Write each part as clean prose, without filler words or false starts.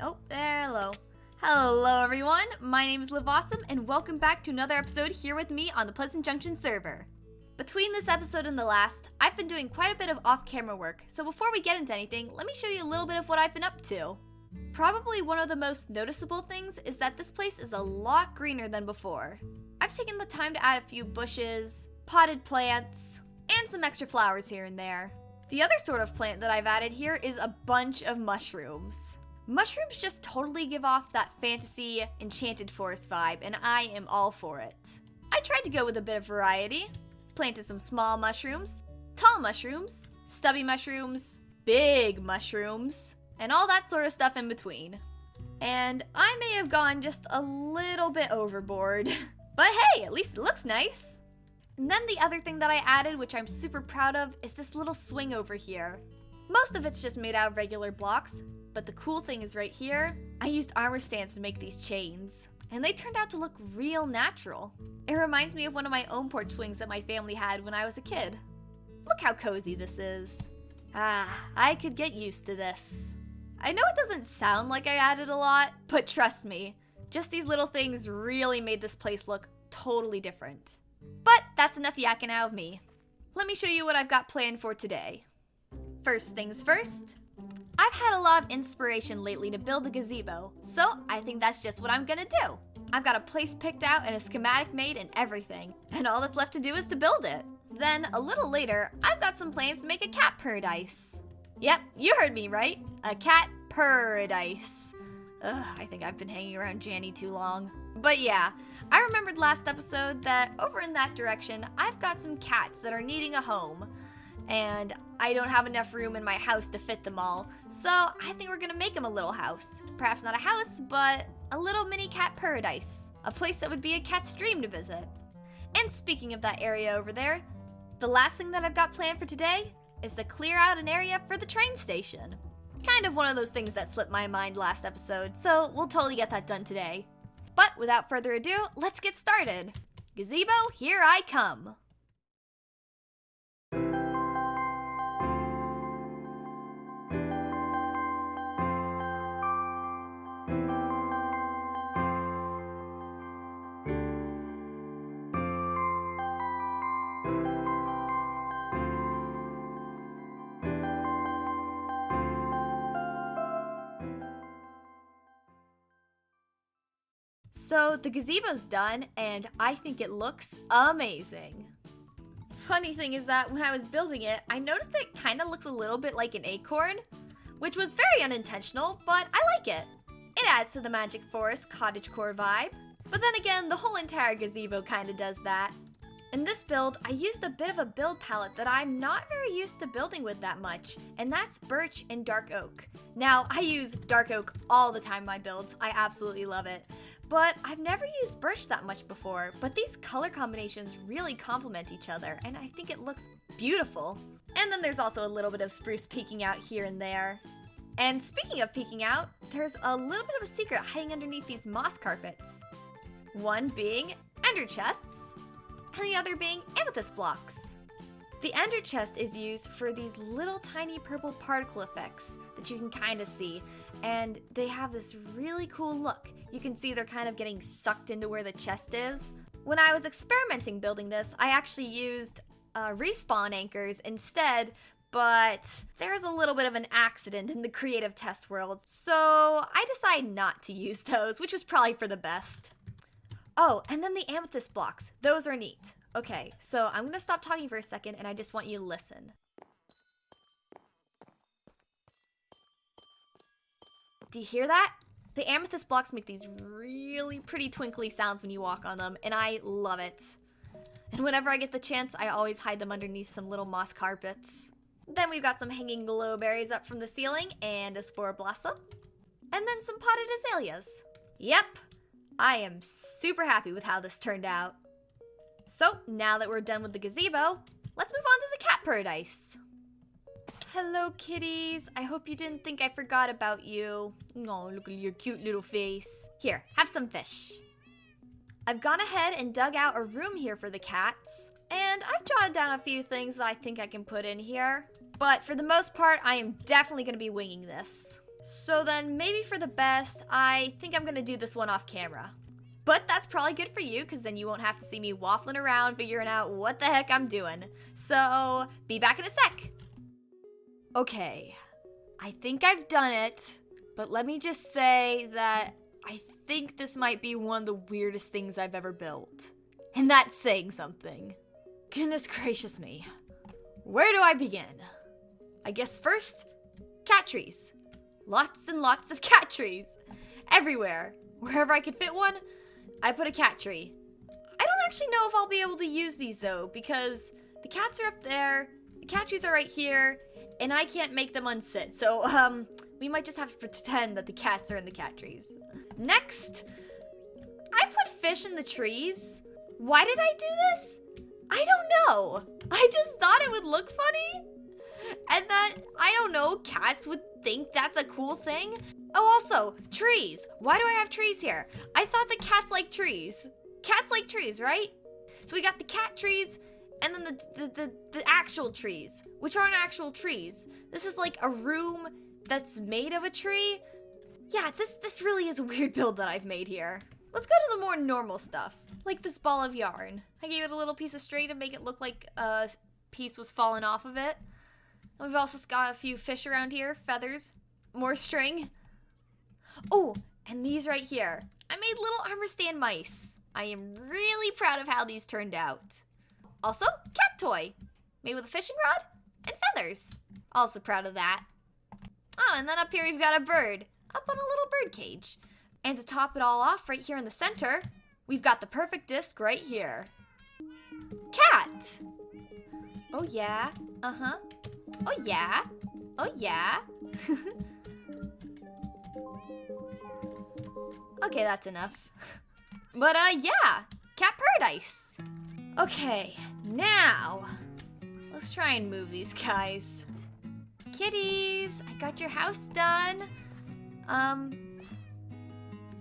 Oh, hello. Hello, everyone. My name is Liv Awesome, and welcome back to another episode here with me on the Pleasant Junction server. Between this episode and the last, I've been doing quite a bit of off-camera work, so before we get into anything, let me show you a little bit of what I've been up to. Probably one of the most noticeable things is that this place is a lot greener than before. I've taken the time to add a few bushes, potted plants, and some extra flowers here and there. The other sort of plant that I've added here is a bunch of mushrooms. Mushrooms just totally give off that fantasy, enchanted forest vibe, and I am all for it. I tried to go with a bit of variety. Planted some small mushrooms, tall mushrooms, stubby mushrooms, big mushrooms, and all that sort of stuff in between. And I may have gone just a little bit overboard, but hey, at least it looks nice. And then the other thing that I added, which I'm super proud of, is this little swing over here. Most of it's just made out of regular blocks, but the cool thing is right here, I used armor stands to make these chains, and they turned out to look real natural. It reminds me of one of my own porch swings that my family had when I was a kid. Look how cozy this is. I could get used to this. I know it doesn't sound like I added a lot, but trust me, just these little things really made this place look totally different. But that's enough yakking out of me. Let me show you what I've got planned for today. First things first, I've had a lot of inspiration lately to build a gazebo, so I think that's just what I'm gonna do. I've got a place picked out and a schematic made and everything, and all that's left to do is to build it. Then, a little later, I've got some plans to make a cat Purradise. Yep, you heard me right, a cat Purradise. I think I've been hanging around Janny too long. But yeah, I remembered last episode that over in that direction, I've got some cats that are needing a home. And I don't have enough room in my house to fit them all, so I think we're gonna make them a little house. Perhaps not a house, but a little mini cat Purradise. A place that would be a cat's dream to visit. And speaking of that area over there, the last thing that I've got planned for today is to clear out an area for the train station. Kind of one of those things that slipped my mind last episode, so we'll totally get that done today. But without further ado, let's get started. Gazebo, here I come. So the gazebo's done, and I think it looks amazing. Funny thing is that when I was building it, I noticed that it kind of looks a little bit like an acorn, which was very unintentional, but I like it. It adds to the Magic Forest cottagecore vibe, but then again, the whole entire gazebo kind of does that. In this build, I used a bit of a build palette that I'm not very used to building with that much, and that's birch and dark oak. Now, I use dark oak all the time in my builds, I absolutely love it. But I've never used birch that much before, but these color combinations really complement each other, and I think it looks beautiful. And then there's also a little bit of spruce peeking out here and there. And speaking of peeking out, there's a little bit of a secret hiding underneath these moss carpets. One being ender chests, and the other being amethyst blocks. The ender chest is used for these little tiny purple particle effects that you can kind of see, and they have this really cool look. You can see they're kind of getting sucked into where the chest is. When I was experimenting building this, I actually used respawn anchors instead, but there's a little bit of an accident in the creative test world, so I decided not to use those, which was probably for the best. Oh, and then the amethyst blocks. Those are neat. Okay, so I'm gonna stop talking for a second and I just want you to listen. Do you hear that? The amethyst blocks make these really pretty twinkly sounds when you walk on them, and I love it. And whenever I get the chance, I always hide them underneath some little moss carpets. Then we've got some hanging glowberries up from the ceiling and a spore blossom. And then some potted azaleas. Yep, I am super happy with how this turned out. So, now that we're done with the gazebo, let's move on to the cat Purradise. Hello, kitties. I hope you didn't think I forgot about you. Oh, look at your cute little face. Here, have some fish. I've gone ahead and dug out a room here for the cats, and I've jotted down a few things that I think I can put in here. But for the most part, I am definitely going to be winging this. So then maybe for the best, I think I'm gonna do this one off camera. But that's probably good for you, because then you won't have to see me waffling around figuring out what the heck I'm doing. So, be back in a sec. Okay, I think I've done it, but let me just say that I think this might be one of the weirdest things I've ever built. And that's saying something. Goodness gracious me. Where do I begin? I guess first, cat trees. Lots and lots of cat trees. Everywhere. Wherever I could fit one, I put a cat tree. I don't actually know if I'll be able to use these though, because the cats are up there, the cat trees are right here, and I can't make them unsit. So, we might just have to pretend that the cats are in the cat trees. Next, I put fish in the trees. Why did I do this? I don't know. I just thought it would look funny. And that, I don't know, cats would think that's a cool thing. Oh, also, trees. Why do I have trees here? I thought that cats like trees. Cats like trees, right? So we got the cat trees, and then the actual trees, which aren't actual trees. This is like a room that's made of a tree. Yeah, this really is a weird build that I've made here. Let's go to the more normal stuff, like this ball of yarn. I gave it a little piece of string to make it look like a piece was falling off of it. And we've also got a few fish around here, feathers, more string. Oh, and these right here. I made little armor stand mice. I am really proud of how these turned out. Also, cat toy, made with a fishing rod and feathers. Also proud of that. Oh, and then up here we've got a bird, up on a little bird cage. And to top it all off, right here in the center, we've got the perfect disc right here. Cat! Oh yeah, uh-huh. Oh yeah, oh yeah. Okay, that's enough. But yeah, cat paradise. Okay, now, let's try and move these guys. Kitties, I got your house done.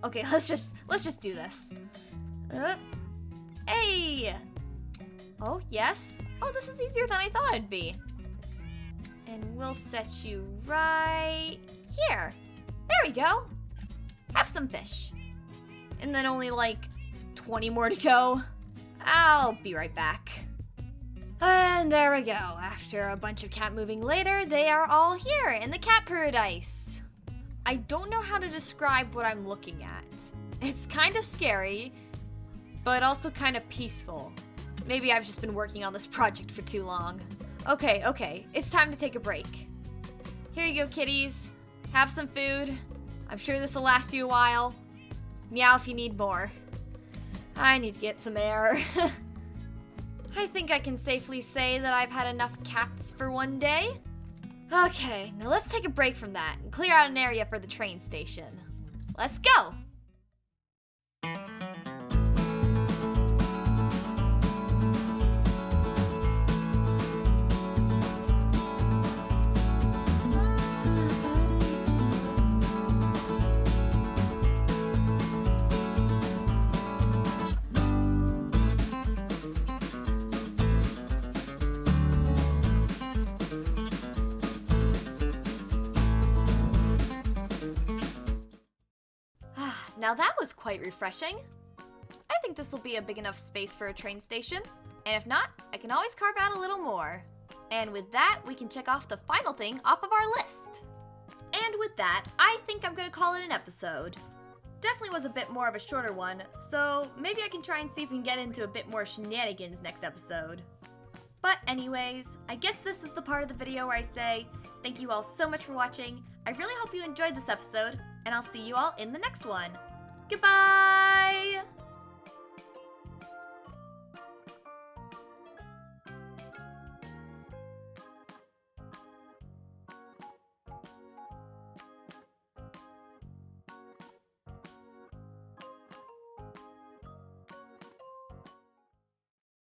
Okay, let's just do this. Hey! Oh, yes. Oh, this is easier than I thought it'd be. And we'll set you right here. There we go. Have some fish. And then only like 20 more to go. I'll be right back. And there we go. After a bunch of cat moving later, they are all here in the cat paradise. I don't know how to describe what I'm looking at. It's kind of scary, but also kind of peaceful. Maybe I've just been working on this project for too long. Okay, it's time to take a break. Here you go, kitties. Have some food. I'm sure this will last you a while. Meow if you need more. I need to get some air. I think I can safely say that I've had enough cats for one day. Okay, now let's take a break from that and clear out an area for the train station. Let's go! Now that was quite refreshing. I think this will be a big enough space for a train station. And if not, I can always carve out a little more. And with that, we can check off the final thing off of our list. And with that, I think I'm gonna call it an episode. Definitely was a bit more of a shorter one, so maybe I can try and see if we can get into a bit more shenanigans next episode. But anyways, I guess this is the part of the video where I say, thank you all so much for watching. I really hope you enjoyed this episode, and I'll see you all in the next one. Goodbye!